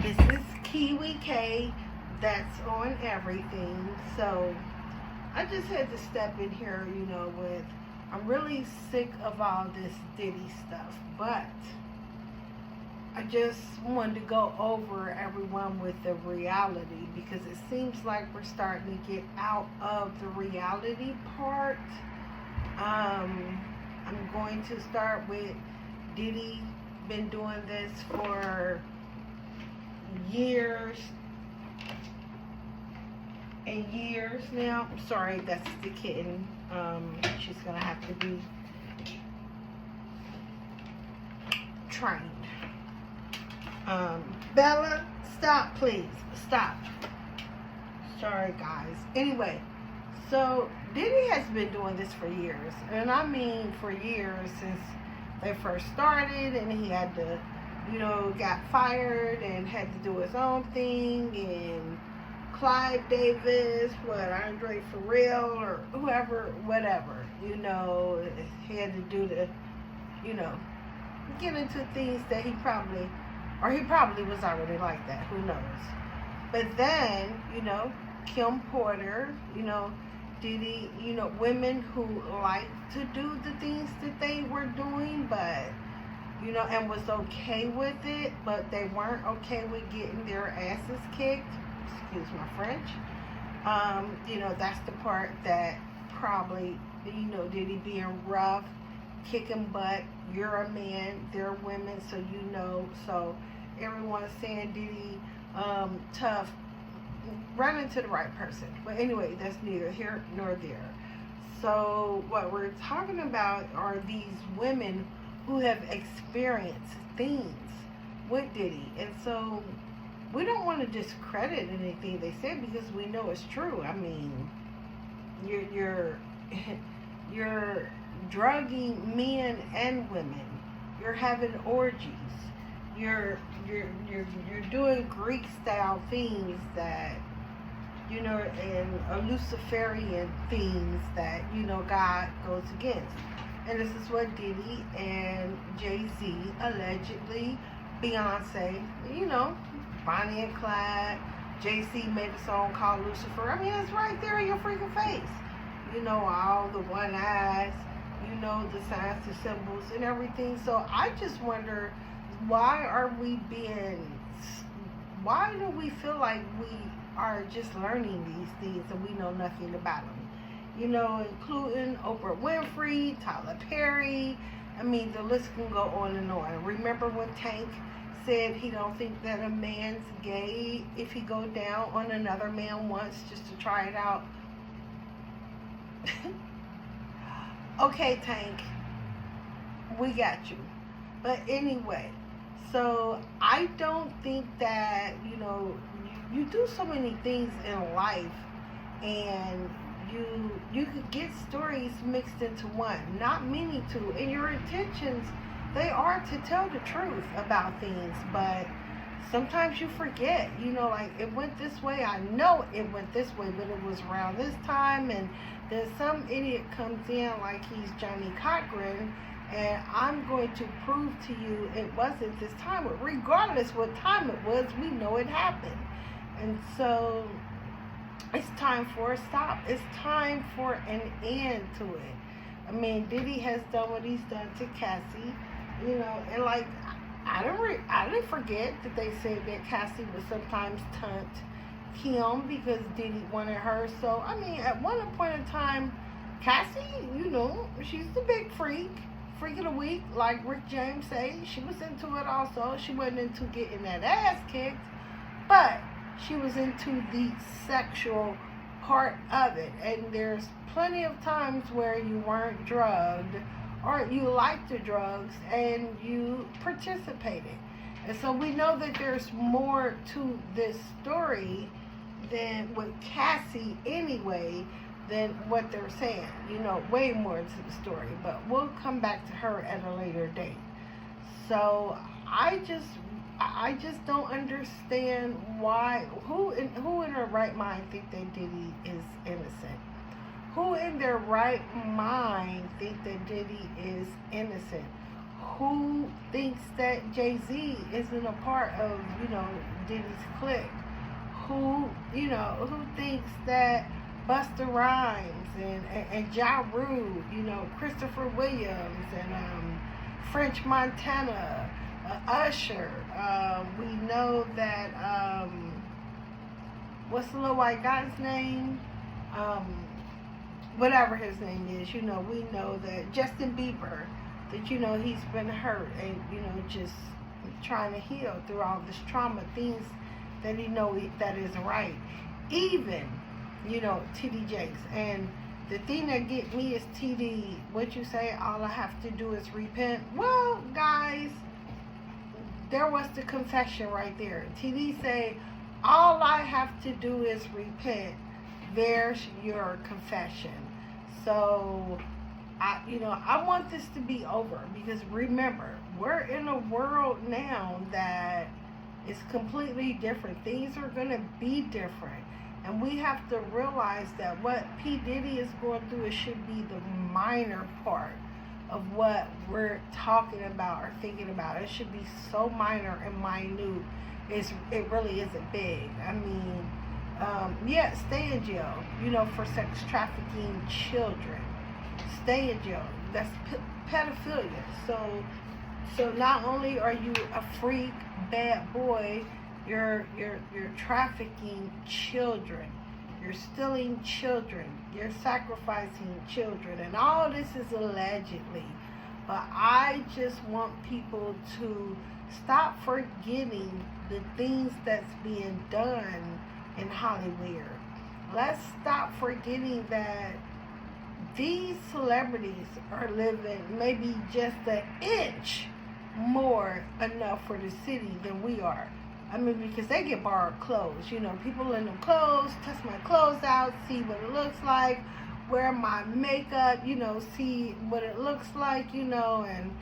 This is Kiwi K. That's on everything. So I just had to step in here, with I'm really sick of all this Diddy stuff, but I just wanted to go over everyone with the reality because it seems like we're starting to get out of the reality part. I'm going to start with Diddy. Been doing this for years and years now. I'm sorry, that's the kitten. She's gonna have to be trained. Bella, stop, please. Stop. Sorry, guys. Anyway, so Diddy has been doing this for years, and I mean for years, since they first started, and he had to, got fired and had to do his own thing, and Clive Davis, Andre Farrell, or whoever, whatever, he had to do the, get into things that he probably was already like that, who knows. But then, Kim Porter, Diddy, women who like to do the things that they were doing, but, and was okay with it, but they weren't okay with getting their asses kicked. Excuse my French. That's the part that probably, Diddy being rough, kicking butt. You're a man, they're women, so everyone's saying Diddy tough. Run into the right person. But anyway, that's neither here nor there. So what we're talking about are these women who have experienced things with Diddy, and so we don't want to discredit anything they said because we know it's true. I mean, you're you're drugging men and women. You're having orgies. You're doing Greek style things that, and a Luciferian things that, God goes against. And this is what Diddy and Jay-Z allegedly, Beyonce, Bonnie and Clyde, Jay-Z made a song called Lucifer. I mean, it's right there in your freaking face. All the one eyes, the signs, the symbols, and everything. So I just wonder, why do we feel like we are just learning these things and we know nothing about them? Including Oprah Winfrey, Tyler Perry. I mean, the list can go on and on. Remember when Tank said he don't think that a man's gay if he go down on another man once just to try it out? Okay, Tank, we got you. But anyway, so I don't think that, you do so many things in life, and you could get stories mixed into one, not many two, and your intentions, they are to tell the truth about things, but sometimes you forget, like it went this way. I know it went this way, but it was around this time, and then some idiot comes in like he's Johnny Cochran, and I'm going to prove to you it wasn't this time. But regardless what time it was, we know it happened. And so it's time for a stop. It's time for an end to it. I mean, Diddy has done what he's done to Cassie, and like, I didn't forget that they said that Cassie would sometimes taunt Kim because Diddy wanted her. So, I mean, at one point in time, Cassie, she's the big freak of the week, like Rick James say. She was into it also. She wasn't into getting that ass kicked, but she was into the sexual part of it. And there's plenty of times where you weren't drugged, or you liked the drugs and you participated. And so we know that there's more to this story than with Cassie anyway, than what they're saying. Way more to the story. But we'll come back to her at a later date. So I just don't understand why, who in their right mind think that Diddy is innocent? Who in their right mind think that Diddy is innocent? Who thinks that Jay-Z isn't a part of, Diddy's clique? Who thinks that Busta Rhymes and Ja Rule, Christopher Williams and French Montana, Usher. We know that, what's the little white guy's name? Whatever his name is, we know that Justin Bieber, that, he's been hurt and, just trying to heal through all this trauma, things that that isn't right. Even, TD Jakes. And the thing that get me is TD, what you say, all I have to do is repent. Well, guys, there was the confession right there. TD say, all I have to do is repent. There's your confession. So, I want this to be over, because remember, we're in a world now that is completely different. Things are going to be different. And we have to realize that what P. Diddy is going through, it should be the minor part of what we're talking about or thinking about. It should be so minor and minute. It really isn't big. I mean, stay in jail, for sex trafficking children. Stay in jail. That's pedophilia. So not only are you a freak, bad boy, you're trafficking children. You're stealing children. You're sacrificing children. And all this is allegedly. But I just want people to stop forgetting the things that's being done in Hollywood. Let's stop forgetting that these celebrities are living maybe just an inch more enough for the city than we are. I mean, because they get borrowed clothes. People in them clothes, test my clothes out, see what it looks like, wear my makeup, see what it looks like, and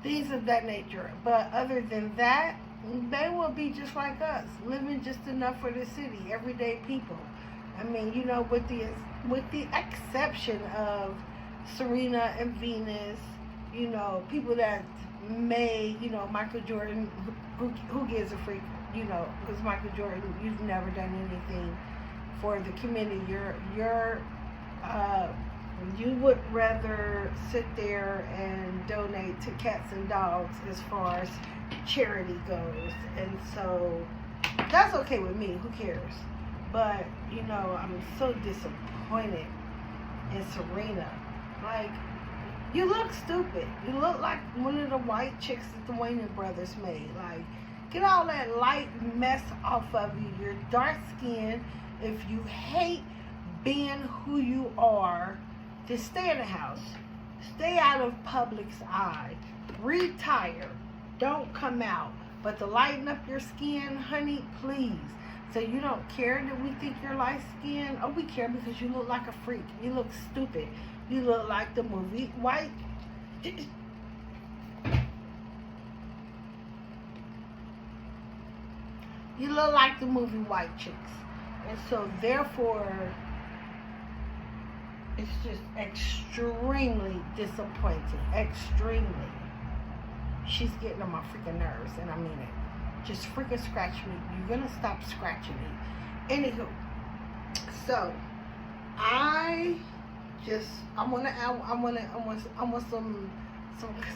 things of that nature. But other than that, they will be just like us, living just enough for the city, everyday people. I mean, with the exception of Serena and Venus, people that may, Michael Jordan, who gives a freak, because Michael Jordan, you've never done anything for the community. You would rather sit there and donate to cats and dogs as far as charity goes. And so that's okay with me. Who cares? But, I'm so disappointed in Serena. Like, you look stupid. You look like one of the white chicks that the Wayans brothers made. Like, get all that light mess off of you. You're dark skinned. If you hate being who you are, just stay in the house. Stay out of public's eye. Retire. Don't come out. But to lighten up your skin, honey, please. So you don't care that we think you're light skinned? Oh, we care because you look like a freak. You look stupid. You look like the movie White. You look like the movie White Chicks. And so therefore, it's just extremely disappointing. Extremely. She's getting on my freaking nerves, and I mean it. Just freaking scratch me. You're gonna stop scratching me. Anywho, so I want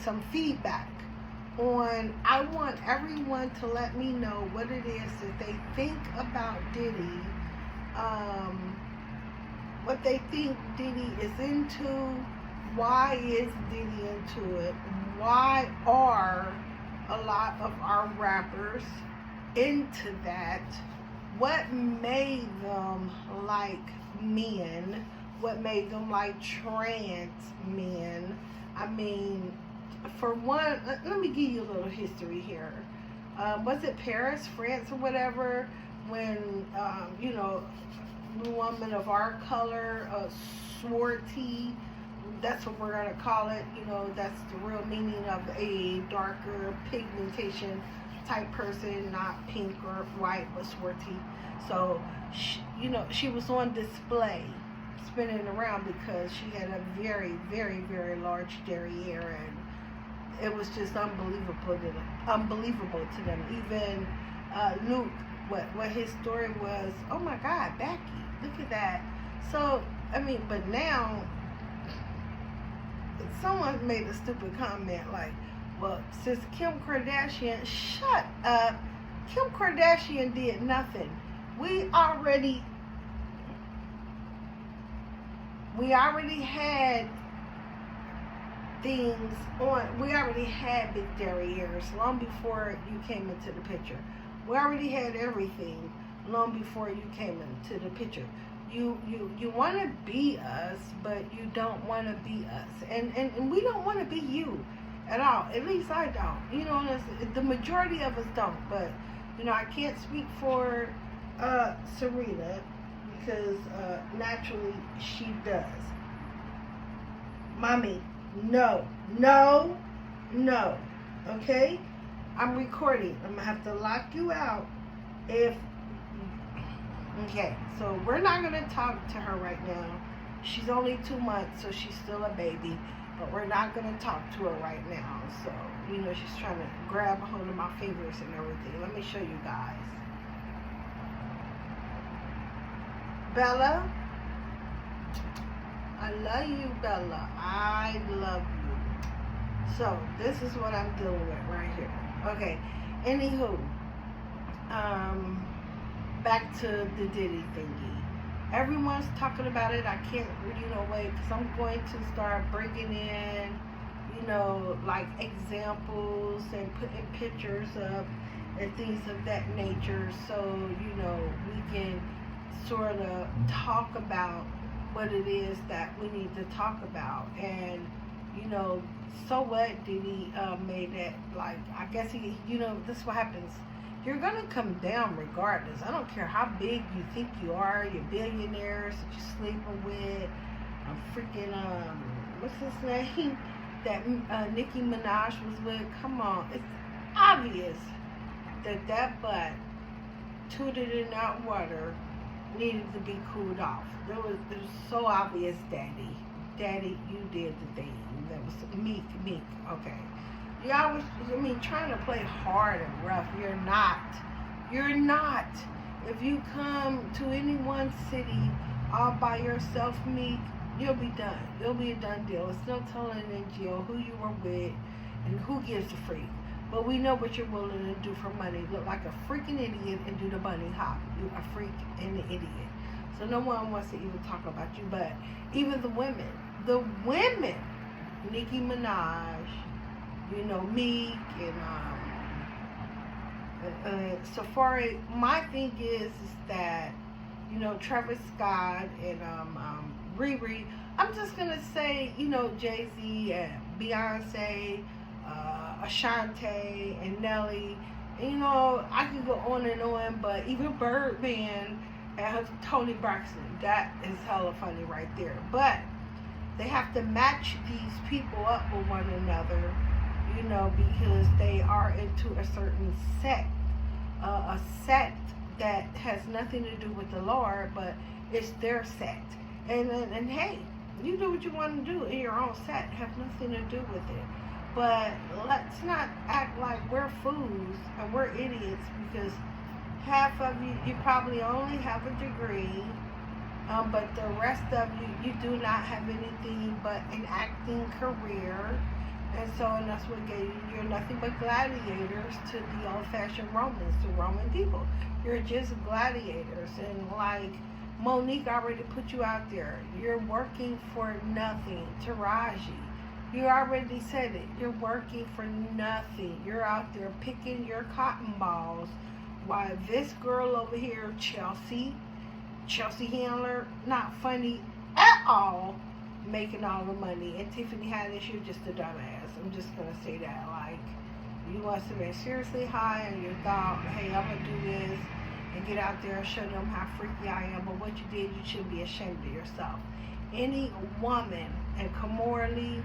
some feedback on. I want everyone to let me know what it is that they think about Diddy, what they think Diddy is into. Why is Diddy into it? Why are a lot of our rappers into that? What made them like men? What made them like trans men? I mean, for one, let me give you a little history here. Was it Paris, France, or whatever, when the woman of our color, swarty, that's what we're going to call it, that's the real meaning of a darker pigmentation type person, not pink or white, but swarty. So, she was on display, spinning around because she had a very, very, very large derriere, and it was just unbelievable to them. Even Luke, what his story was. Oh my God, Becky, look at that. So I mean, but now someone made a stupid comment like, well, since Kim Kardashian, shut up. Kim Kardashian did nothing. We already had things on. We already had big derrieres long before you came into the picture. We already had everything long before you came into the picture. You want to be us, but you don't want to be us, and we don't want to be you at all. At least I don't. You know, the majority of us don't. But you know, I can't speak for Serena because naturally she does. Mommy, no. Okay, I'm recording. I'm gonna have to lock you out if. Okay, so we're not going to talk to her right now. She's only 2 months, so she's still a baby. But we're not going to talk to her right now. So, you know, she's trying to grab a hold of my fingers and everything. Let me show you guys. Bella, I love you, Bella. I love you. So, this is what I'm dealing with right here. Okay, anywho, back to the Diddy thingy. Everyone's talking about it. I can't, wait, because I'm going to start bringing in, like examples and putting pictures up and things of that nature, so, we can sort of talk about what it is that we need to talk about. And, so what Diddy made it, like, I guess he, this is what happens. You're going to come down regardless. I don't care how big you think you are, your billionaires that you're sleeping with, freaking, what's his name, that Nicki Minaj was with. Come on, it's obvious that butt tooted in that water needed to be cooled off. It was so obvious, Daddy, you did the thing. That was Meek, okay. You always, trying to play hard and rough. You're not. If you come to any one city all by yourself, Meek, you'll be done. It'll be a done deal. It's no telling in jail who you were with and who gives a freak. But we know what you're willing to do for money. Look like a freaking idiot and do the bunny hop. You're a freak and an idiot. So no one wants to even talk about you. But even the women, Nicki Minaj, Meek and Safari. My thing is that, Travis Scott and Riri. I'm just gonna say, Jay-Z and Beyonce, Ashanti and Nelly. And, I could go on and on, but even Birdman and Tony Braxton, that is hella funny right there. But they have to match these people up with one another, because they are into a certain sect, a sect that has nothing to do with the Lord, but it's their sect. And hey, you do what you want to do in your own sect, have nothing to do with it. But let's not act like we're fools and we're idiots, because half of you probably only have a degree, but the rest of you do not have anything but an acting career. And that's what gave you. You're nothing but gladiators to the old-fashioned Romans, to Roman people. You're just gladiators. And like Monique already put you out there, you're working for nothing. Taraji, you already said it. You're working for nothing. You're out there picking your cotton balls, while this girl over here, Chelsea Handler, not funny at all, making all the money. And Tiffany Haddish, you're just a dumbass. I'm just gonna say that. Like, you must have been seriously high and you thought, hey, I'm gonna do this and get out there and show them how freaky I am. But what you did, you should be ashamed of yourself. Any woman, and Kamora Lee,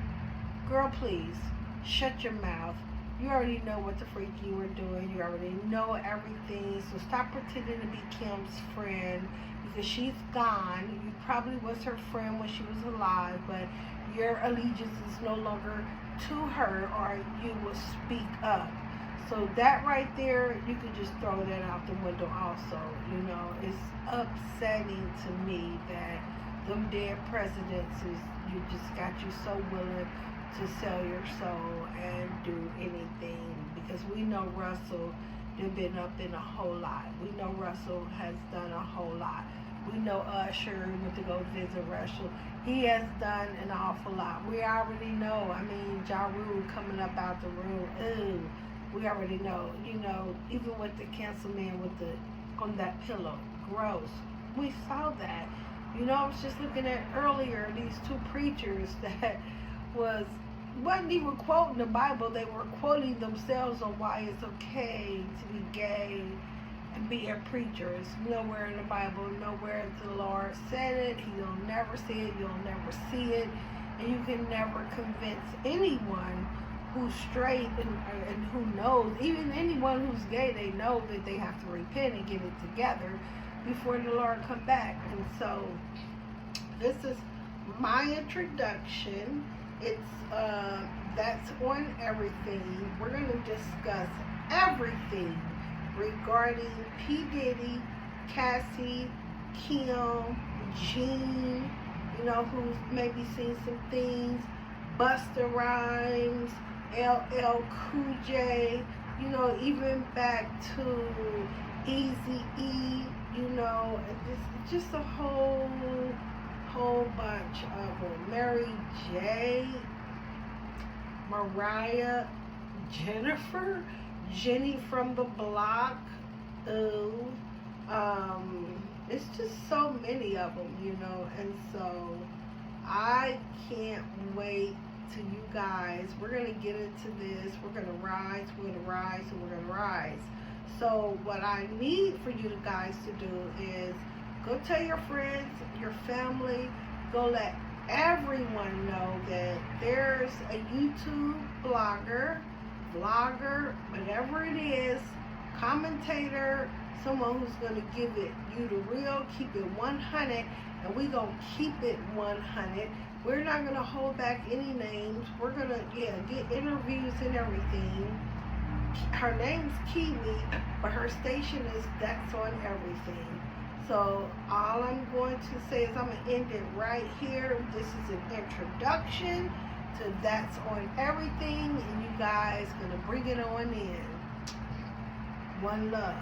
girl, please shut your mouth. You already know what the freak you were doing. You already know everything. So stop pretending to be Kim's friend, because she's gone. You probably was her friend when she was alive, but your allegiance is no longer to her, or you will speak up. So that right there, you could just throw that out the window also. You know, it's upsetting to me that them dead presidents is, you just got you so willing to sell your soul and do anything, because we know Russell has been up in a whole lot. We know Russell has done a whole lot. We know Usher went to go visit Russell. He has done an awful lot. We already know. I mean, Ja Rule coming up out the room. Ooh, we already know. You know, even with the cancer man with the on that pillow, gross. We saw that. You know, I was just looking at earlier these two preachers that wasn't even quoting the Bible. They were quoting themselves on why it's okay to be gay and be a preacher. It's nowhere in the Bible, nowhere the Lord said it. He'll never say it, you'll never see it, and you can never convince anyone who's straight and who knows, even anyone who's gay, they know that they have to repent and get it together before the Lord come back. And so this is my introduction. It's that's on everything. We're going to discuss everything regarding P. Diddy, Cassie, Kim, Gene, you know, who's maybe seen some things, Busta Rhymes, LL Cool J, you know, even back to Eazy-E, you know, just a whole bunch of them. Mary J, Mariah, Jennifer, Jenny from the Block. It's just so many of them, you know, and so I can't wait to you guys. We're going to get into this. We're going to rise, we're going to rise, and we're going to rise. So what I need for you guys to do is go tell your friends, your family, go let everyone know that there's a YouTube blogger, vlogger, whatever it is, commentator, someone who's going to give it you the real, keep it 100, and we're going to keep it 100. We're not going to hold back any names. We're going to, get interviews and everything. Her name's Kiwi, but her station is That's on Everything. So all I'm going to say is I'm going to end it right here. This is an introduction to That's on Everything, and you guys going to bring it on in. One love.